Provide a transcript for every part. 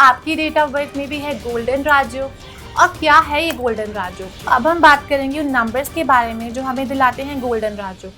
आपकी date of birth में भी है गोल्डन राजयोग? और क्या है ये गोल्डन राजयोग? अब हम बात करेंगे उन नंबर्स के बारे में जो हमें दिलाते हैं golden Rajyog.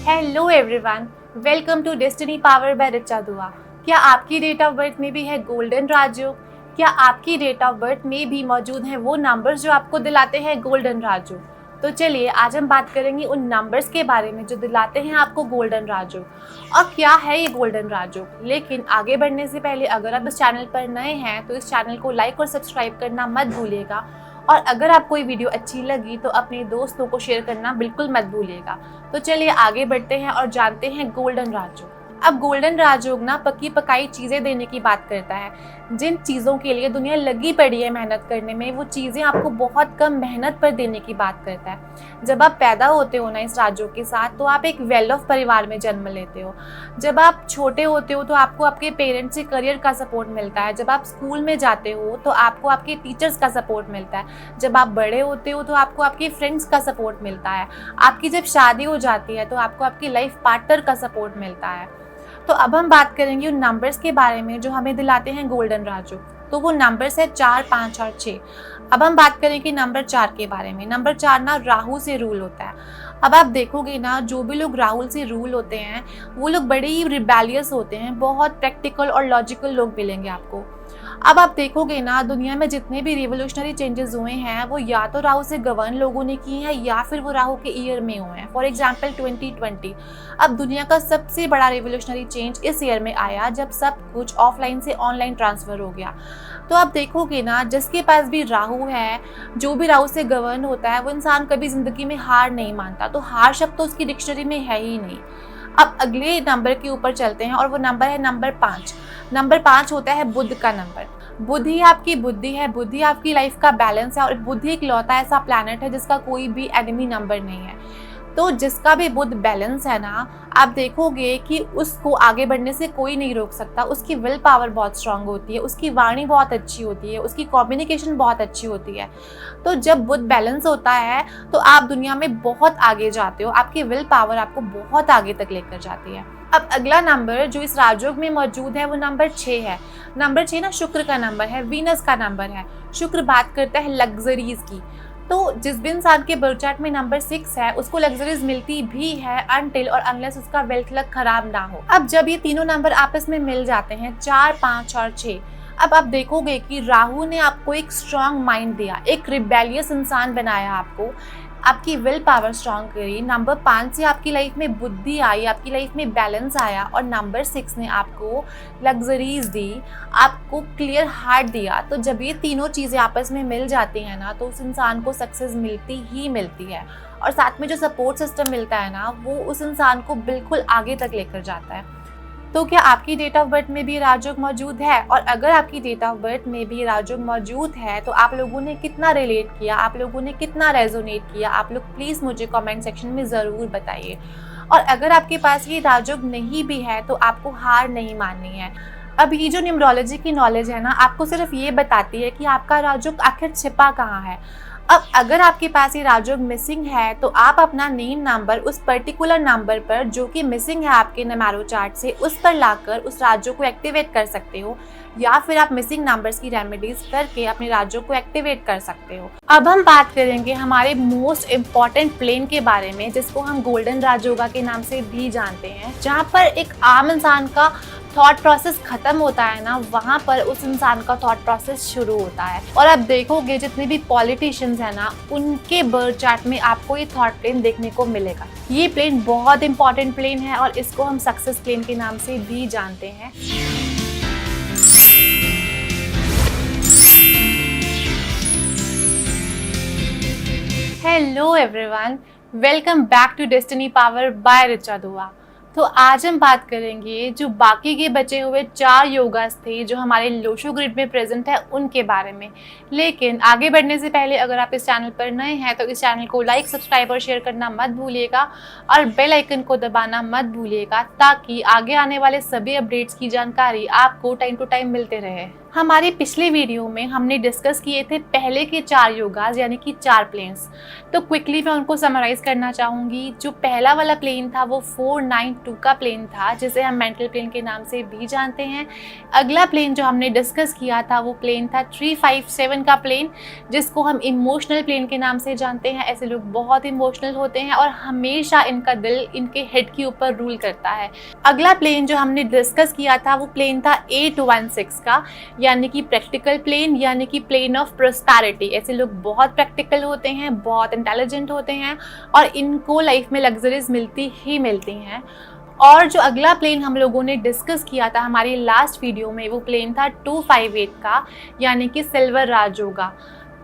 Hello everyone, welcome to Destiny Power by Richa Dua. क्या आपकी डेट ऑफ बर्थ में भी है गोल्डन राजयोग? क्या आपकी डेट ऑफ बर्थ में भी मौजूद हैं वो नंबर्स जो आपको दिलाते हैं गोल्डन राजयोग? तो चलिए आज हम बात करेंगे उन नंबर्स के बारे में जो दिलाते हैं आपको गोल्डन राजयोग और क्या है ये गोल्डन राजयोग। लेकिन आगे बढ़ने से पहले अगर आप इस चैनल पर नए हैं तो इस चैनल को लाइक और सब्सक्राइब करना मत भूलिएगा, और अगर आपको ये वीडियो अच्छी लगी तो अपने दोस्तों को शेयर करना बिल्कुल मत भूलिएगा। तो चलिए आगे बढ़ते हैं और जानते हैं गोल्डन राजयोग। अब गोल्डन राजयोग ना पक्की पकाई चीज़ें देने की बात करता है। जिन चीज़ों के लिए दुनिया लगी पड़ी है मेहनत करने में, वो चीज़ें आपको बहुत कम मेहनत पर देने की बात करता है। जब आप पैदा होते हो ना इस राजयोग के साथ, तो आप एक वेल ऑफ परिवार में जन्म लेते हो। जब आप छोटे होते हो तो आपको आपके पेरेंट्स से करियर का सपोर्ट मिलता है। जब आप स्कूल में जाते हो तो आपको आपके टीचर्स का सपोर्ट मिलता है। जब आप बड़े होते हो तो आपको आपके फ्रेंड्स का सपोर्ट मिलता है। आपकी जब शादी हो जाती है तो आपको आपकी लाइफ पार्टनर का सपोर्ट मिलता है। तो अब हम बात करेंगे उन नंबर्स के बारे में जो हमें दिलाते हैं गोल्डन राजयोग। तो वो नंबर्स है 4, 5 और 6। अब हम बात करेंगे नंबर 4 के बारे में। नंबर 4 ना राहु से रूल होता है। अब आप देखोगे ना, जो भी लोग राहु से रूल होते हैं वो लोग बड़े ही रिबेलियस होते हैं, बहुत प्रैक्टिकल और लॉजिकल लोग मिलेंगे आपको। अब आप देखोगे ना, दुनिया में जितने भी रिवोल्यूशनरी चेंजेस हुए हैं वो या तो राहु से गवर्न लोगों ने किए हैं या फिर वो राहु के ईयर में हुए हैं। फॉर एग्जाम्पल 2020, अब दुनिया का सबसे बड़ा रिवोल्यूशनरी चेंज इस ईयर में आया जब सब कुछ ऑफलाइन से ऑनलाइन ट्रांसफर हो गया। तो आप देखोगे ना, जिसके पास भी राहु है, जो भी राहु से गवर्न होता है, वो इंसान कभी जिंदगी में हार नहीं मानता। तो हार शब्द तो उसकी डिक्शनरी में है ही नहीं। अब अगले नंबर के ऊपर चलते हैं और वो नंबर है नंबर 5। नंबर 5 होता है बुध का नंबर। बुध ही आपकी बुद्धि है, बुद्धि आपकी लाइफ का बैलेंस है, और बुद्धि एक लौता ऐसा प्लैनेट है जिसका कोई भी एनिमी नंबर नहीं है। तो जिसका भी बुध बैलेंस है ना, आप देखोगे कि उसको आगे बढ़ने से कोई नहीं रोक सकता। उसकी विल पावर बहुत स्ट्रांग होती है, उसकी वाणी बहुत अच्छी होती है, उसकी कम्युनिकेशन बहुत अच्छी होती है। तो जब बुध बैलेंस होता है तो आप दुनिया में बहुत आगे जाते हो, आपकी विल पावर आपको बहुत आगे तक लेकर जाती है। अब अगला नंबर जो इस राजयोग में मौजूद है वो नंबर 6 है। नंबर 6 ना शुक्र का नंबर है, वीनस का नंबर है। शुक्र बात करता है लग्जरीज की। तो जिस भी इंसान के बर्थ चार्ट में नंबर 6 है उसको लग्जरीज मिलती भी है अनटिल और अनलेस उसका वेल्थ लक खराब ना हो। अब जब ये तीनों नंबर आपस में मिल जाते हैं, 4, 5 और 6, अब आप देखोगे कि राहु ने आपको एक स्ट्रांग माइंड दिया, एक रिबेलियस इंसान बनाया आपको, आपकी विल पावर स्ट्रांग करी। नंबर 5 से आपकी लाइफ में बुद्धि आई, आपकी लाइफ में बैलेंस आया, और नंबर 6 ने आपको लग्जरीज दी, आपको क्लियर हार्ट दिया। तो जब ये तीनों चीज़ें आपस में मिल जाती हैं ना, तो उस इंसान को सक्सेस मिलती ही मिलती है, और साथ में जो सपोर्ट सिस्टम मिलता है ना, वो उस इंसान को बिल्कुल आगे तक लेकर जाता है। तो क्या आपकी डेट ऑफ बर्थ में भी राजयोग मौजूद है? और अगर आपकी डेट ऑफ बर्थ में भी राजयोग मौजूद है तो आप लोगों ने कितना रिलेट किया, आप लोगों ने कितना रेजोनेट किया, आप लोग प्लीज़ मुझे कमेंट सेक्शन में ज़रूर बताइए। और अगर आपके पास ये राजयोग नहीं भी है तो आपको हार नहीं माननी है। अब ये जो न्यूमरोलॉजी की नॉलेज है ना, आपको सिर्फ ये बताती है कि आपका राजयोग आखिर छिपा कहाँ है। अब अगर आपके पास ये राजयोग मिसिंग है तो आप अपना नेम नंबर उस पर्टिकुलर नंबर पर जो कि मिसिंग है आपके नैरो चार्ट से, उस पर लाकर उस राजयोग को एक्टिवेट कर सकते हो, या फिर आप मिसिंग नंबर्स की रेमेडीज करके अपने राजयोग को एक्टिवेट कर सकते हो। अब हम बात करेंगे हमारे मोस्ट इम्पॉर्टेंट प्लेन के बारे में, जिसको हम गोल्डन राजयोगा के नाम से भी जानते हैं, जहाँ पर एक आम इंसान का थॉट प्रोसेस खत्म होता है ना, वहाँ पर उस इंसान का थॉट प्रोसेस शुरू होता है। और आप देखोगे जितने भी पॉलिटिशियंस हैं ना, उनके बर्थ चार्ट में आपको ये थॉट प्लेन देखने को मिलेगा। ये प्लेन बहुत इंपॉर्टेंट प्लेन है और इसको हम सक्सेस प्लेन के नाम से भी जानते हैं। Hello everyone, welcome back to Destiny Power by Richa Dua. तो आज हम बात करेंगे जो बाकी के बचे हुए 4 योगास थे जो हमारे लोशो ग्रिड में प्रेजेंट है उनके बारे में। लेकिन आगे बढ़ने से पहले अगर आप इस चैनल पर नए हैं तो इस चैनल को लाइक, सब्सक्राइब और शेयर करना मत भूलिएगा, और बेल आइकन को दबाना मत भूलिएगा, ताकि आगे आने वाले सभी अपडेट्स की जानकारी आपको टाइम टू टाइम मिलते रहे। हमारे पिछले वीडियो में हमने डिस्कस किए थे पहले के 4 योगाज यानी कि 4 प्लेन्स। तो क्विकली मैं उनको समराइज़ करना चाहूँगी। जो पहला वाला प्लेन था वो 492 का प्लेन था, जिसे हम मेंटल प्लेन के नाम से भी जानते हैं। अगला प्लेन जो हमने डिस्कस किया था वो प्लेन था 357 का प्लेन, जिसको हम इमोशनल प्लेन के नाम से जानते हैं। ऐसे लोग बहुत इमोशनल होते हैं और हमेशा इनका दिल इनके हेड के ऊपर रूल करता है। अगला प्लेन जो हमने डिस्कस किया था वो प्लेन था 816 का, यानी कि प्रैक्टिकल प्लेन, यानी कि प्लेन ऑफ प्रोस्पेरिटी। ऐसे लोग बहुत प्रैक्टिकल होते हैं, बहुत इंटेलिजेंट होते हैं और इनको लाइफ में लग्जरीज मिलती ही मिलती हैं। और जो अगला प्लेन हम लोगों ने डिस्कस किया था हमारी लास्ट वीडियो में, वो प्लेन था 258 का, यानी कि सिल्वर राजयोगा।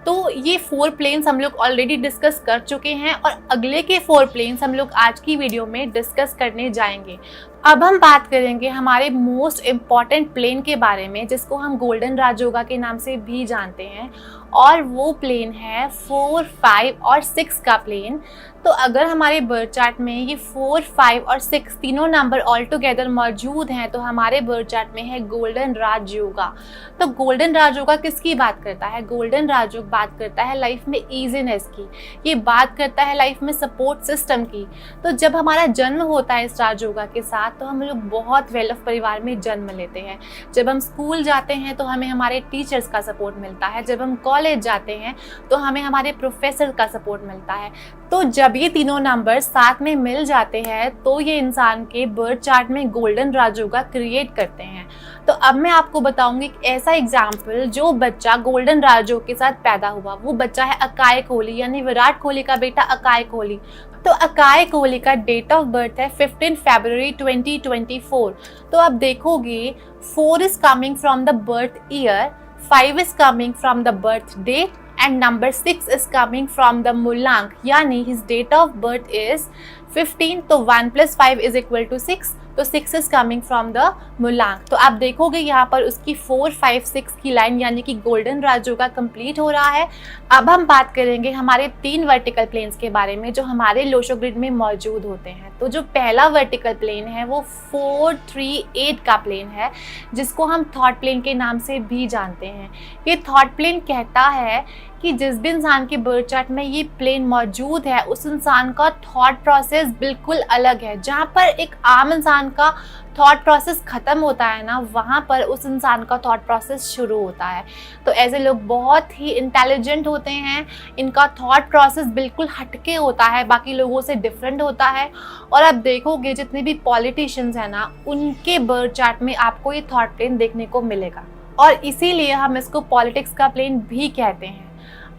तो ये 4 प्लेन्स हम लोग ऑलरेडी डिस्कस कर चुके हैं और अगले के 4 प्लेन्स हम लोग आज की वीडियो में डिस्कस करने जाएंगे। अब हम बात करेंगे हमारे मोस्ट इम्पॉर्टेंट प्लेन के बारे में, जिसको हम गोल्डन राजयोगा के नाम से भी जानते हैं, और वो प्लेन है 4, 5 और 6 का प्लेन। तो अगर हमारे बर्थ चार्ट में ये 4, 5 और 6 तीनों नंबर ऑल टुगेदर मौजूद हैं तो हमारे बर्थ चार्ट में है गोल्डन राजयोगा। तो गोल्डन राजयोगा किसकी बात करता है? गोल्डन राजयोग बात करता है लाइफ में ईजीनेस की, ये बात करता है लाइफ में सपोर्ट सिस्टम की। तो जब हमारा जन्म होता है इस राजयोगा के साथ तो हम लोग बहुत वेल ऑफ परिवार में जन्म लेते हैं। जब हम स्कूल जाते हैं तो हमें हमारे टीचर्स का सपोर्ट मिलता है, जब हम कॉलेज जाते हैं तो हमें हमारे प्रोफेसर का सपोर्ट मिलता है। तो जब ये तीनों नंबर साथ में मिल जाते हैं तो ये इंसान के बर्थ चार्ट में गोल्डन राजयोगा क्रिएट करते हैं। तो अब मैं आपको बताऊंगी एक ऐसा एग्जाम्पल जो बच्चा गोल्डन राजयोग के साथ पैदा हुआ। वो बच्चा है अकाय कोहली, यानी विराट कोहली का बेटा अकाय कोहली। तो अकाय कोहली का डेट ऑफ बर्थ है 15 फरवरी 2024। तो आप देखोगे 4 is coming from the birth year, 5 is coming from the birth date and number 6 is coming from the मूलांक, यानी his date of birth is 15, तो 1 + 5 is equal to 6, तो 6 is coming from the मूलांक। तो आप देखोगे यहाँ पर उसकी 4, 5, 6 की लाइन यानी कि गोल्डन राजयोगा कंप्लीट हो रहा है। अब हम बात करेंगे हमारे 3 वर्टिकल प्लेन्स के बारे में जो हमारे लोशो ग्रिड में मौजूद होते हैं। तो जो पहला वर्टिकल प्लेन है वो 438 का प्लेन है, जिसको हम थॉट प्लेन के नाम से भी जानते हैं। ये थॉट प्लेन कहता है कि जिस भी इंसान के बर्थ चार्ट में ये प्लेन मौजूद है उस इंसान का थॉट प्रोसेस बिल्कुल अलग है। जहाँ पर एक आम इंसान का थॉट प्रोसेस ख़त्म होता है ना, वहाँ पर उस इंसान का थॉट प्रोसेस शुरू होता है। तो ऐसे लोग बहुत ही इंटेलिजेंट होते हैं, इनका थॉट प्रोसेस बिल्कुल हटके होता है, बाकी लोगों से डिफरेंट होता है। और आप देखोगे जितने भी पॉलिटिशियंस हैं ना, उनके बर्थ चार्ट में आपको ये थॉट प्लेन देखने को मिलेगा और इसीलिए हम इसको पॉलिटिक्स का प्लेन भी कहते हैं।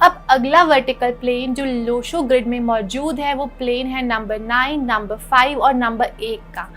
अब अगला वर्टिकल प्लेन जो लोशो ग्रिड में मौजूद है वो प्लेन है नंबर 9, नंबर 5 और नंबर 1 का।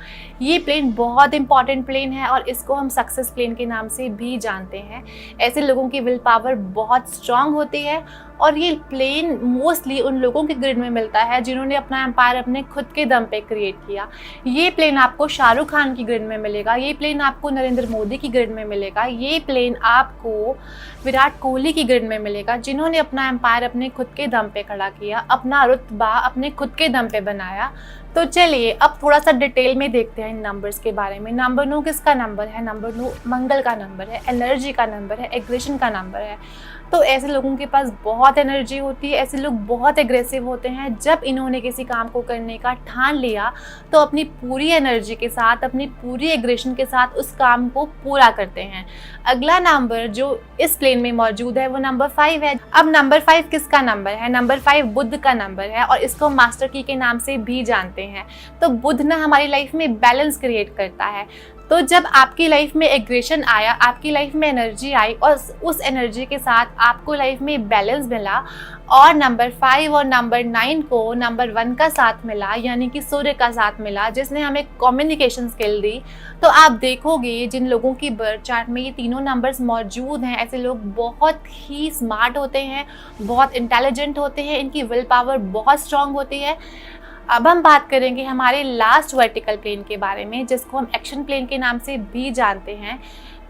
ये प्लेन बहुत इंपॉर्टेंट प्लेन है और इसको हम सक्सेस प्लेन के नाम से भी जानते हैं। ऐसे लोगों की विल पावर बहुत स्ट्रांग होती है और ये प्लेन मोस्टली उन लोगों के ग्रिड में मिलता है जिन्होंने अपना एम्पायर अपने खुद के दम पे क्रिएट किया। ये प्लेन आपको शाहरुख खान की ग्रिड में मिलेगा, ये प्लेन आपको नरेंद्र मोदी की ग्रिड में मिलेगा, ये प्लेन आपको विराट कोहली की ग्रिड में मिलेगा, जिन्होंने अपना एम्पायर अपने खुद के दम पे खड़ा किया, अपना रुतबा अपने खुद के दम पे बनाया। तो चलिए अब थोड़ा सा डिटेल में देखते हैं इन नंबर्स के बारे में। नंबर 9 किसका नंबर है? नंबर 9 मंगल का नंबर है, एनर्जी का नंबर है, एग्रेशन का नंबर है। तो ऐसे लोगों के पास बहुत एनर्जी होती है, ऐसे लोग बहुत एग्रेसिव होते हैं। जब इन्होंने किसी काम को करने का ठान लिया तो अपनी पूरी एनर्जी के साथ, अपनी पूरी एग्रेशन के साथ उस काम को पूरा करते हैं। अगला नंबर जो इस प्लेन में मौजूद है वो नंबर 5 है। अब नंबर 5 किसका नंबर है? नंबर 5 बुध का नंबर है और इसको मास्टर की के नाम से भी जानते हैं। तो बुध ना हमारी लाइफ में बैलेंस क्रिएट करता है। तो जब आपकी लाइफ में एग्रेशन आया, आपकी लाइफ में एनर्जी आई और उस एनर्जी के साथ आपको लाइफ में बैलेंस मिला और नंबर 5 और नंबर 9 को नंबर 1 का साथ मिला, यानी कि सूर्य का साथ मिला, जिसने हमें कम्युनिकेशन स्किल दी। तो आप देखोगे जिन लोगों की बर्थ चार्ट में ये तीनों नंबर्स मौजूद हैं, ऐसे लोग बहुत ही स्मार्ट होते हैं, बहुत इंटेलिजेंट होते हैं, इनकी विल पावर बहुत स्ट्रांग होती है। अब हम बात करेंगे हमारे लास्ट वर्टिकल प्लेन के बारे में, जिसको हम एक्शन प्लेन के नाम से भी जानते हैं।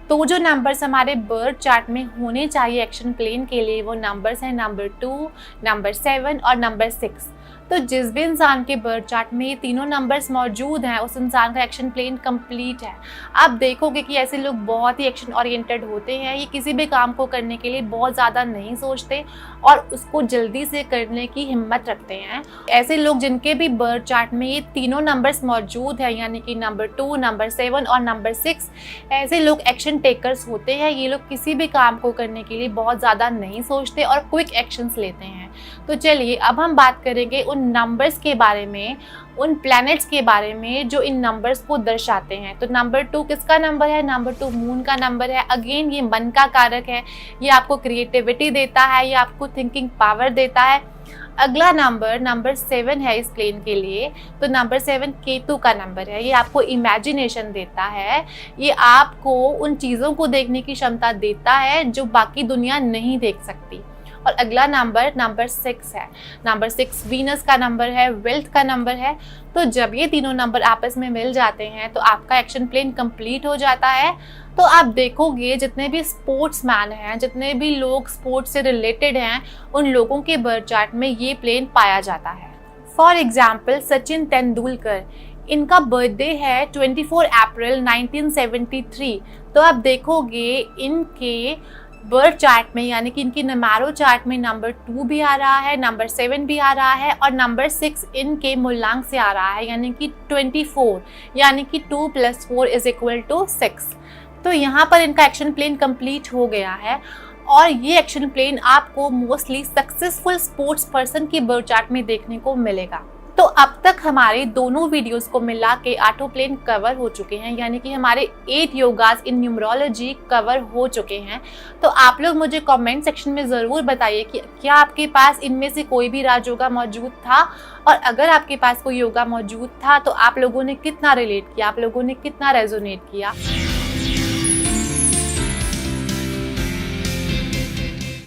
तो जो नंबर्स हमारे बर्थ चार्ट में होने चाहिए एक्शन प्लेन के लिए वो नंबर्स हैं नंबर 2, नंबर 7 और नंबर 6। तो जिस भी इंसान के बर्थ चार्ट में ये तीनों नंबर्स मौजूद हैं उस इंसान का एक्शन प्लेन कंप्लीट है। आप देखोगे कि ऐसे लोग बहुत ही एक्शन ओरिएंटेड होते हैं, ये किसी भी काम को करने के लिए बहुत ज़्यादा नहीं सोचते और उसको जल्दी से करने की हिम्मत रखते हैं। ऐसे लोग जिनके भी बर्थ चार्ट में ये तीनों नंबर्स मौजूद हैं, यानी कि नंबर 2, नंबर 7 और नंबर 6, ऐसे लोग एक्शन टेकर्स होते हैं। ये लोग किसी भी काम को करने के लिए बहुत ज़्यादा नहीं सोचते और क्विक एक्शंस लेते हैं। तो चलिए अब हम बात करेंगे उन नंबर्स के बारे में, उन प्लैनेट्स के बारे में जो इन नंबर्स को दर्शाते हैं। तो नंबर 2 किसका नंबर है? नंबर 2 मून का नंबर है। अगेन ये मन का कारक है, ये आपको क्रिएटिविटी देता है, ये आपको थिंकिंग पावर देता है। अगला नंबर 7 है इस प्लेन के लिए। तो नंबर 7 केतु का नंबर है, ये आपको इमेजिनेशन देता है, ये आपको उन चीज़ों को देखने की क्षमता देता है जो बाकी दुनिया नहीं देख सकती। और अगला नंबर 6 है। नंबर 6 वीनस का नंबर है, वेल्थ का नंबर है। तो जब ये तीनों नंबर आपस में मिल जाते हैं तो आपका एक्शन प्लेन कंप्लीट हो जाता है। तो आप देखोगे जितने भी स्पोर्ट्समैन हैं, जितने भी लोग स्पोर्ट्स से रिलेटेड हैं, उन लोगों के बर्थ चार्ट में ये प्लेन पाया जाता है। फॉर एग्जाम्पल सचिन तेंदुलकर, इनका बर्थडे है 24 अप्रैल 1973। तो आप देखोगे इनके बर्थ चार्ट में, यानी कि इनकी नंबरो चार्ट में नंबर 2 भी आ रहा है, नंबर 7 भी आ रहा है और नंबर 6 इनके मूलांक से आ रहा है, यानी कि 24, यानी कि 2 + 4 = 6। तो यहाँ पर इनका एक्शन प्लेन कंप्लीट हो गया है और ये एक्शन प्लेन आपको मोस्टली सक्सेसफुल स्पोर्ट्स पर्सन की बर्थ चार्ट में देखने को मिलेगा। तो अब तक हमारे दोनों वीडियोस को मिला के 8 प्लेन कवर हो चुके हैं, यानी कि हमारे 8 योगास इन न्यूमरोलॉजी कवर हो चुके हैं। तो आप लोग मुझे कमेंट सेक्शन में ज़रूर बताइए कि क्या आपके पास इनमें से कोई भी राजयोगा मौजूद था, और अगर आपके पास कोई योगा मौजूद था तो आप लोगों ने कितना रिलेट किया, आप लोगों ने कितना रेजोनेट किया।